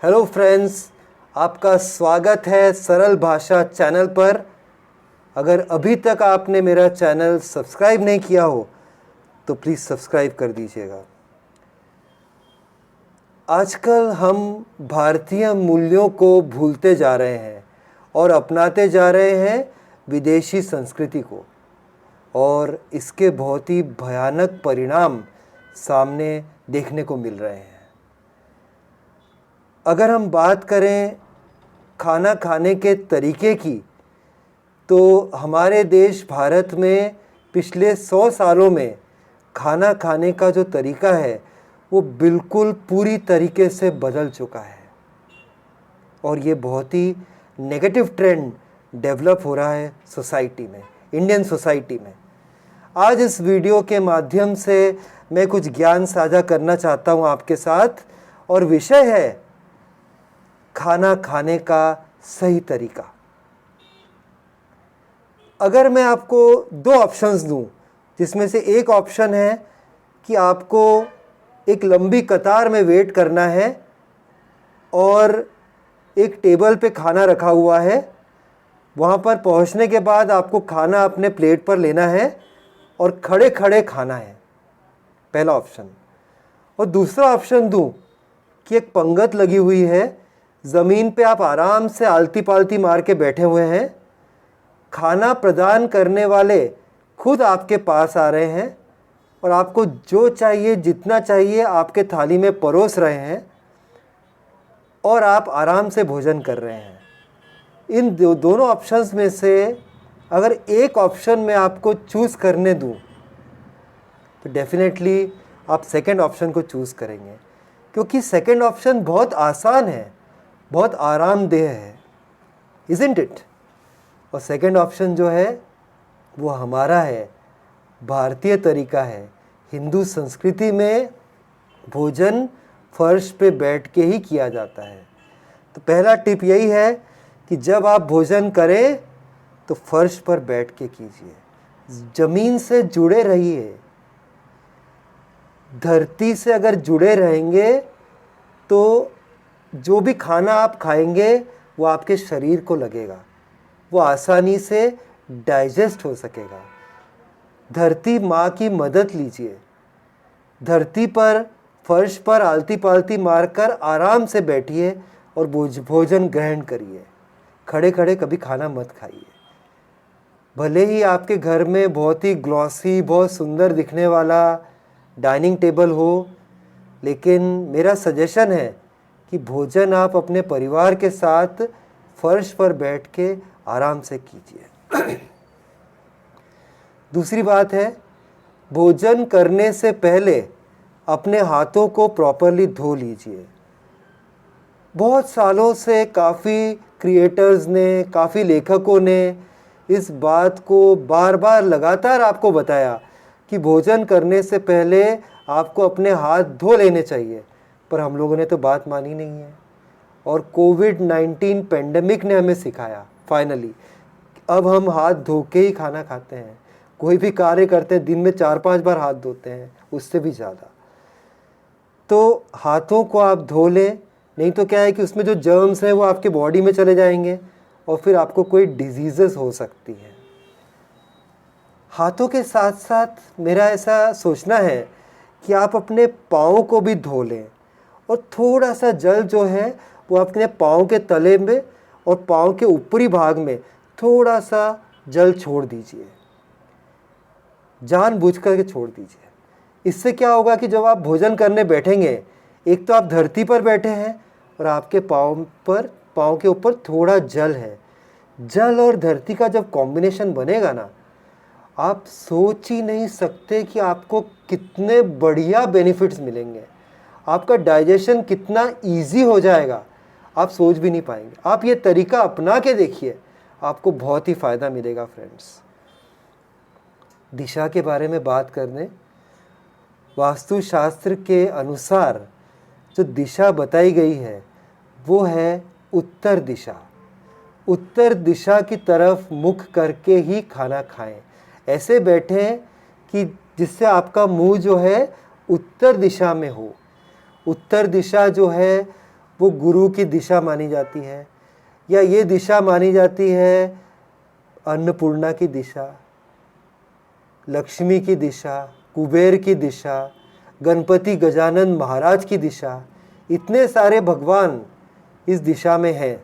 Hello friends, आपका स्वागत है सरल भाषा चैनल पर। अगर अभी तक आपने मेरा चैनल सब्सक्राइब नहीं किया हो तो प्लीज़ सब्सक्राइब कर दीजिएगा। आजकल हम भारतीय मूल्यों को भूलते जा रहे हैं और अपनाते जा रहे हैं विदेशी संस्कृति को, और इसके बहुत ही भयानक परिणाम सामने देखने को मिल रहे हैं। अगर हम बात करें खाना खाने के तरीके की, तो हमारे देश भारत में पिछले 100 सालों में खाना खाने का जो तरीका है वो बिल्कुल पूरी तरीके से बदल चुका है, और ये बहुत ही नेगेटिव ट्रेंड डेवलप हो रहा है सोसाइटी में, इंडियन सोसाइटी में। आज इस वीडियो के माध्यम से मैं कुछ ज्ञान साझा करना चाहता हूँ आपके साथ, और विषय है खाना खाने का सही तरीका। अगर मैं आपको 2 ऑप्शंस दूं, जिसमें से एक ऑप्शन है कि आपको एक लंबी कतार में वेट करना है और एक टेबल पे खाना रखा हुआ है, वहाँ पर पहुँचने के बाद आपको खाना अपने प्लेट पर लेना है और खड़े खड़े खाना है, पहला ऑप्शन। और दूसरा ऑप्शन दूं कि एक पंगत लगी हुई है, ज़मीन पे आप आराम से आलती पालती मार के बैठे हुए हैं, खाना प्रदान करने वाले खुद आपके पास आ रहे हैं और आपको जो चाहिए जितना चाहिए आपके थाली में परोस रहे हैं, और आप आराम से भोजन कर रहे हैं। इन दोनों ऑप्शंस में से अगर एक ऑप्शन में आपको चूज़ करने दूं तो डेफिनेटली आप सेकंड ऑप्शन को चूज़ करेंगे, क्योंकि सेकंड ऑप्शन बहुत आसान है, बहुत आरामदेह है, इज़न्ट इट? और सेकंड ऑप्शन जो है वो हमारा है, भारतीय तरीका है। हिंदू संस्कृति में भोजन फर्श पे बैठ के ही किया जाता है। तो पहला टिप यही है कि जब आप भोजन करें तो फर्श पर बैठ के कीजिए, ज़मीन से जुड़े रहिए। धरती से अगर जुड़े रहेंगे तो जो भी खाना आप खाएंगे वो आपके शरीर को लगेगा, वो आसानी से डाइजेस्ट हो सकेगा। धरती माँ की मदद लीजिए, धरती पर फर्श पर आलती पालती मारकर आराम से बैठिए और भोजन ग्रहण करिए। खड़े खड़े कभी खाना मत खाइए। भले ही आपके घर में बहुत ही ग्लॉसी, बहुत सुंदर दिखने वाला डाइनिंग टेबल हो, लेकिन मेरा सजेशन है कि भोजन आप अपने परिवार के साथ फर्श पर बैठ के आराम से कीजिए। दूसरी बात है, भोजन करने से पहले अपने हाथों को प्रॉपरली धो लीजिए। बहुत सालों से काफ़ी क्रिएटर्स ने, काफ़ी लेखकों ने इस बात को बार बार लगातार आपको बताया कि भोजन करने से पहले आपको अपने हाथ धो लेने चाहिए, पर हम लोगों ने तो बात मानी नहीं है। और कोविड-19 पेंडेमिक ने हमें सिखाया फाइनली, अब हम हाथ धो के ही खाना खाते हैं। कोई भी कार्य करते हैं दिन में 4-5 बार हाथ धोते हैं, उससे भी ज़्यादा। तो हाथों को आप धो लें, नहीं तो क्या है कि उसमें जो जर्म्स हैं वो आपके बॉडी में चले जाएंगे और फिर आपको कोई डिजीज़ेस हो सकती हैं। हाथों के साथ साथ मेरा ऐसा सोचना है कि आप अपने पाँव को भी धो लें, और थोड़ा सा जल जो है वो अपने पाँव के तले में और पाँव के ऊपरी भाग में थोड़ा सा जल छोड़ दीजिए, जानबूझ कर के छोड़ दीजिए। इससे क्या होगा कि जब आप भोजन करने बैठेंगे, एक तो आप धरती पर बैठे हैं और आपके पाँव के ऊपर थोड़ा जल है। जल और धरती का जब कॉम्बिनेशन बनेगा ना, आप सोच ही नहीं सकते कि आपको कितने बढ़िया बेनिफिट्स मिलेंगे। आपका डाइजेशन कितना इजी हो जाएगा, आप सोच भी नहीं पाएंगे। आप ये तरीका अपना के देखिए, आपको बहुत ही फ़ायदा मिलेगा फ्रेंड्स। दिशा के बारे में बात करने, वास्तुशास्त्र के अनुसार जो दिशा बताई गई है वो है उत्तर दिशा। उत्तर दिशा की तरफ मुख करके ही खाना खाएं। ऐसे बैठें कि जिससे आपका मुंह जो है उत्तर दिशा में हो। उत्तर दिशा जो है वो गुरु की दिशा मानी जाती है, या ये दिशा मानी जाती है अन्नपूर्णा की दिशा, लक्ष्मी की दिशा, कुबेर की दिशा, गणपति गजानन महाराज की दिशा। इतने सारे भगवान इस दिशा में हैं,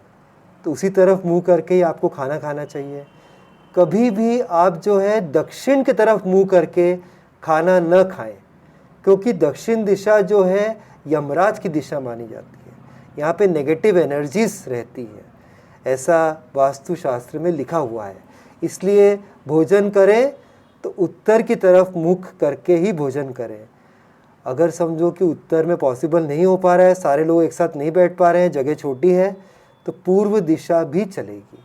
तो उसी तरफ मुंह करके ही आपको खाना खाना चाहिए। कभी भी आप जो है दक्षिण की तरफ मुंह करके खाना न खाएं, क्योंकि दक्षिण दिशा जो है यमराज की दिशा मानी जाती है। यहाँ पे नेगेटिव एनर्जीज रहती है, ऐसा वास्तुशास्त्र में लिखा हुआ है। इसलिए भोजन करें तो उत्तर की तरफ मुख करके ही भोजन करें। अगर समझो कि उत्तर में पॉसिबल नहीं हो पा रहा है, सारे लोग एक साथ नहीं बैठ पा रहे हैं, जगह छोटी है, तो पूर्व दिशा भी चलेगी,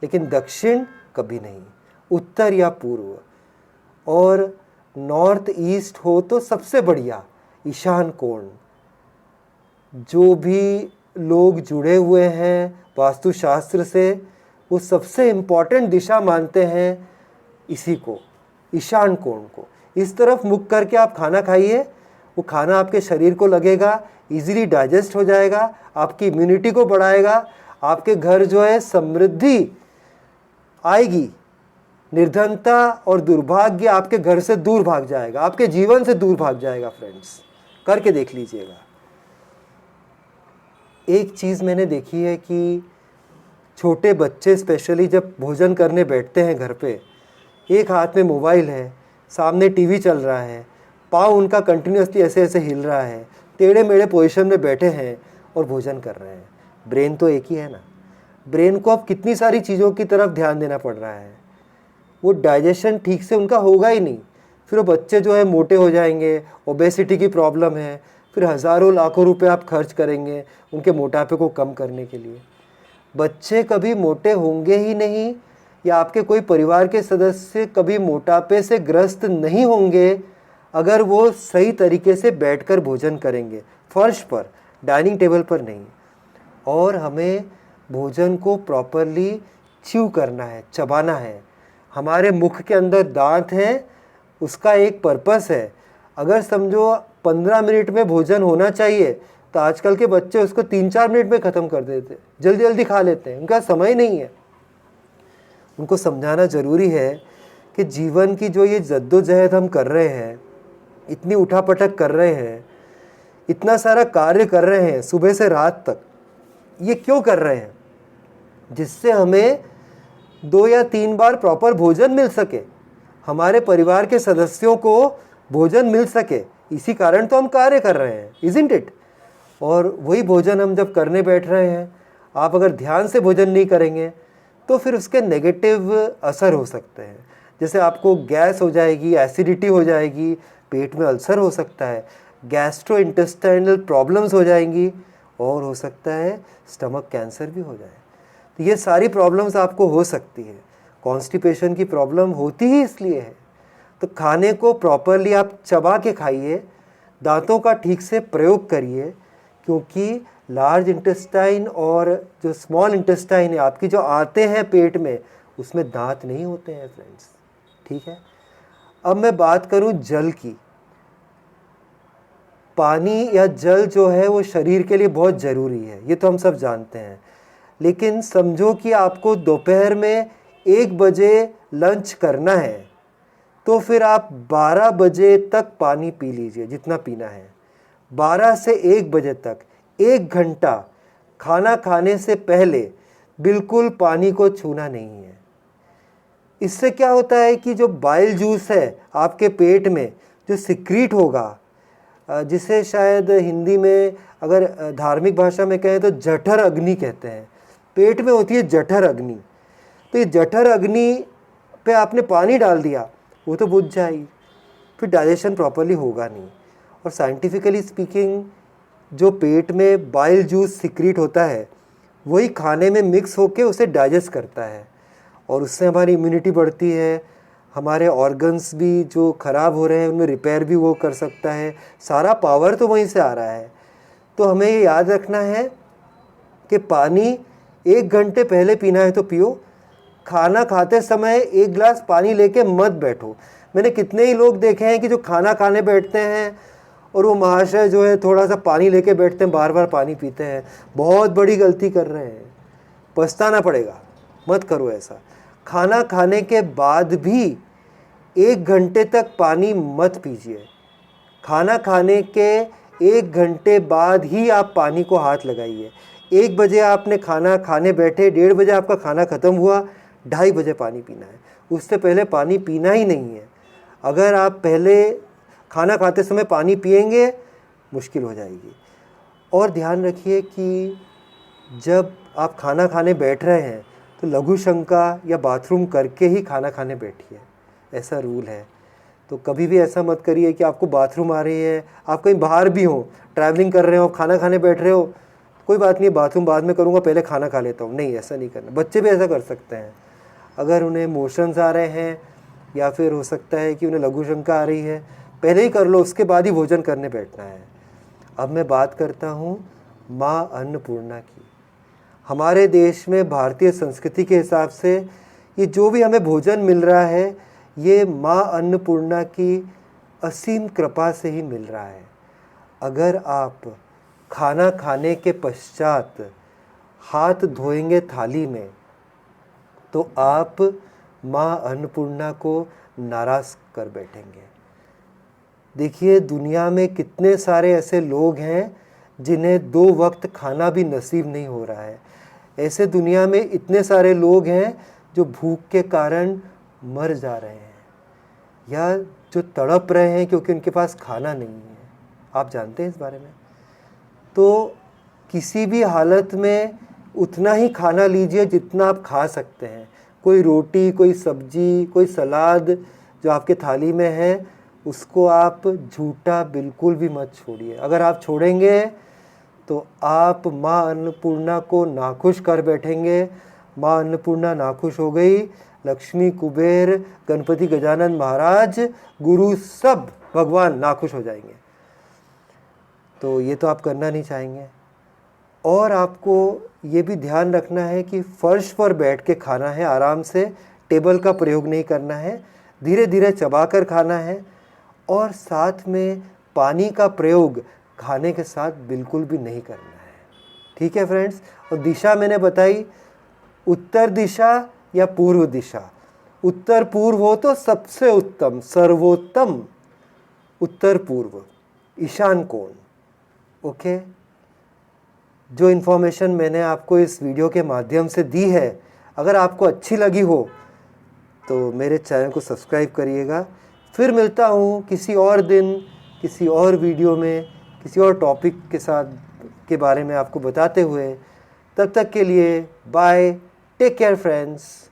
लेकिन दक्षिण कभी नहीं, उत्तर या पूर्व। और नॉर्थ ईस्ट हो तो सबसे बढ़िया ईशान कोण। जो भी लोग जुड़े हुए हैं वास्तुशास्त्र से, वो सबसे इम्पॉर्टेंट दिशा मानते हैं इसी को, ईशान कोण को। इस तरफ मुख करके आप खाना खाइए, वो खाना आपके शरीर को लगेगा, इजीली डाइजेस्ट हो जाएगा, आपकी इम्यूनिटी को बढ़ाएगा, आपके घर जो है समृद्धि आएगी, निर्धनता और दुर्भाग्य आपके घर से दूर भाग जाएगा, आपके जीवन से दूर भाग जाएगा। फ्रेंड्स, करके देख लीजिएगा। एक चीज़ मैंने देखी है कि छोटे बच्चे स्पेशली जब भोजन करने बैठते हैं घर पे, एक हाथ में मोबाइल है, सामने टीवी चल रहा है, पाँव उनका कंटिन्यूसली ऐसे ऐसे हिल रहा है, टेढ़े मेढ़े पोजीशन में बैठे हैं और भोजन कर रहे हैं। ब्रेन तो एक ही है ना, ब्रेन को अब कितनी सारी चीज़ों की तरफ ध्यान देना पड़ रहा है, वो डाइजेशन ठीक से उनका होगा ही नहीं। फिर वो बच्चे जो है मोटे हो जाएंगे, ओबेसिटी की प्रॉब्लम है, फिर हज़ारों लाखों रुपए आप खर्च करेंगे उनके मोटापे को कम करने के लिए। बच्चे कभी मोटे होंगे ही नहीं, या आपके कोई परिवार के सदस्य कभी मोटापे से ग्रस्त नहीं होंगे अगर वो सही तरीके से बैठकर भोजन करेंगे, फर्श पर, डाइनिंग टेबल पर नहीं। और हमें भोजन को प्रॉपरली च्यू करना है, चबाना है। हमारे मुख के अंदर दांत हैं, उसका एक पर्पस है। अगर समझो 15 मिनट में भोजन होना चाहिए, तो आजकल के बच्चे उसको 3-4 मिनट में ख़त्म कर देते, जल्दी जल्दी खा लेते हैं, उनका समय नहीं है। उनको समझाना ज़रूरी है कि जीवन की जो ये जद्दोजहद हम कर रहे हैं, इतनी उठापटक कर रहे हैं, इतना सारा कार्य कर रहे हैं सुबह से रात तक, ये क्यों कर रहे हैं? जिससे हमें 2 या 3 बार प्रॉपर भोजन मिल सके, हमारे परिवार के सदस्यों को भोजन मिल सके। इसी कारण तो हम कार्य कर रहे हैं, इज़न्ट इट? और वही भोजन हम जब करने बैठ रहे हैं, आप अगर ध्यान से भोजन नहीं करेंगे तो फिर उसके नेगेटिव असर हो सकते हैं। जैसे आपको गैस हो जाएगी, एसिडिटी हो जाएगी, पेट में अल्सर हो सकता है, गैस्ट्रो इंटेस्टाइनल प्रॉब्लम्स हो जाएंगी, और हो सकता है स्टमक कैंसर भी हो जाए। तो ये सारी प्रॉब्लम्स आपको हो सकती है। कॉन्स्टिपेशन की प्रॉब्लम होती ही इसलिए है। तो खाने को प्रॉपरली आप चबा के खाइए, दांतों का ठीक से प्रयोग करिए, क्योंकि लार्ज इंटेस्टाइन और जो स्मॉल इंटेस्टाइन है, आपकी जो आते हैं पेट में, उसमें दांत नहीं होते हैं फ्रेंड्स, ठीक है। अब मैं बात करूं जल की। पानी या जल जो है वो शरीर के लिए बहुत ज़रूरी है, ये तो हम सब जानते हैं। लेकिन समझो कि आपको दोपहर में 1 बजे लंच करना है, तो फिर आप 12 बजे तक पानी पी लीजिए जितना पीना है। 12 से 1 बजे तक 1 घंटा खाना खाने से पहले बिल्कुल पानी को छूना नहीं है। इससे क्या होता है कि जो बाइल जूस है आपके पेट में जो सिक्रीट होगा, जिसे शायद हिंदी में अगर धार्मिक भाषा में कहें तो जठर अग्नि कहते हैं, पेट में होती है जठर अग्नि। तो ये जठर अग्नि पे आपने पानी डाल दिया, वो तो बुझ जाएगी, फिर डाइजेशन प्रॉपरली होगा नहीं। और साइंटिफिकली स्पीकिंग जो पेट में बाइल जूस सिक्रीट होता है, वही खाने में मिक्स होके उसे डाइजेस्ट करता है, और उससे हमारी इम्यूनिटी बढ़ती है, हमारे ऑर्गन्स भी जो ख़राब हो रहे हैं उनमें रिपेयर भी वो कर सकता है। सारा पावर तो वहीं से आ रहा है। तो हमें ये याद रखना है कि पानी 1 घंटे पहले पीना है तो पियो। खाना खाते समय 1 गिलास पानी लेके मत बैठो। मैंने कितने ही लोग देखे हैं कि जो खाना खाने बैठते हैं और वो महाशय जो है थोड़ा सा पानी लेके बैठते हैं, बार बार पानी पीते हैं। बहुत बड़ी गलती कर रहे हैं, पछताना पड़ेगा, मत करो ऐसा। खाना खाने के बाद भी 1 घंटे तक पानी मत पीजिए। खाना खाने के 1 घंटे बाद ही आप पानी को हाथ लगाइए। 1 बजे आपने खाना खाने बैठे, 1:30 बजे आपका खाना ख़त्म हुआ, 2:30 बजे पानी पीना है, उससे पहले पानी पीना ही नहीं है। अगर आप पहले खाना खाते समय पानी पिएंगे मुश्किल हो जाएगी। और ध्यान रखिए कि जब आप खाना खाने बैठ रहे हैं तो लघु शंका या बाथरूम करके ही खाना खाने बैठिए, ऐसा रूल है। तो कभी भी ऐसा मत करिए कि आपको बाथरूम आ रही है, आप कहीं बाहर भी हो, ट्रैवलिंग कर रहे हो, खाना खाने बैठ रहे हो, कोई बात नहीं, बाथरूम बाद में करूँगा, पहले खाना खा लेता हूँ, नहीं, ऐसा नहीं करना। बच्चे भी ऐसा कर सकते हैं। अगर उन्हें मोशंस आ रहे हैं या फिर हो सकता है कि उन्हें लघु शंका आ रही है, पहले ही कर लो, उसके बाद ही भोजन करने बैठना है। अब मैं बात करता हूँ माँ अन्नपूर्णा की। हमारे देश में भारतीय संस्कृति के हिसाब से ये जो भी हमें भोजन मिल रहा है, ये माँ अन्नपूर्णा की असीम कृपा से ही मिल रहा है। अगर आप खाना खाने के पश्चात हाथ धोएंगे थाली में, तो आप माँ अन्नपूर्णा को नाराज़ कर बैठेंगे। देखिए, दुनिया में कितने सारे ऐसे लोग हैं जिन्हें 2 वक्त खाना भी नसीब नहीं हो रहा है। ऐसे दुनिया में इतने सारे लोग हैं जो भूख के कारण मर जा रहे हैं या जो तड़प रहे हैं क्योंकि उनके पास खाना नहीं है। आप जानते हैं इस बारे में? तो किसी भी हालत में उतना ही खाना लीजिए जितना आप खा सकते हैं। कोई रोटी, कोई सब्जी, कोई सलाद जो आपके थाली में है, उसको आप झूठा बिल्कुल भी मत छोड़िए। अगर आप छोड़ेंगे तो आप माँ अन्नपूर्णा को नाखुश कर बैठेंगे। माँ अन्नपूर्णा नाखुश हो गई, लक्ष्मी, कुबेर, गणपति, गजानन महाराज, गुरु, सब भगवान नाखुश हो जाएंगे। तो ये तो आप करना नहीं चाहेंगे। और आपको ये भी ध्यान रखना है कि फर्श पर बैठ के खाना है, आराम से, टेबल का प्रयोग नहीं करना है, धीरे धीरे चबा कर खाना है। और साथ में पानी का प्रयोग खाने के साथ बिल्कुल भी नहीं करना है। ठीक है फ्रेंड्स? और दिशा मैंने बताई, उत्तर दिशा या पूर्व दिशा। उत्तर पूर्व हो तो सबसे उत्तम, सर्वोत्तम उत्तर पूर्व, ईशान कोण। ओके, जो इन्फॉर्मेशन मैंने आपको इस वीडियो के माध्यम से दी है, अगर आपको अच्छी लगी हो तो मेरे चैनल को सब्सक्राइब करिएगा। फिर मिलता हूँ किसी और दिन, किसी और वीडियो में, किसी और टॉपिक के साथ के बारे में आपको बताते हुए। तब तक के लिए बाय, टेक केयर फ्रेंड्स।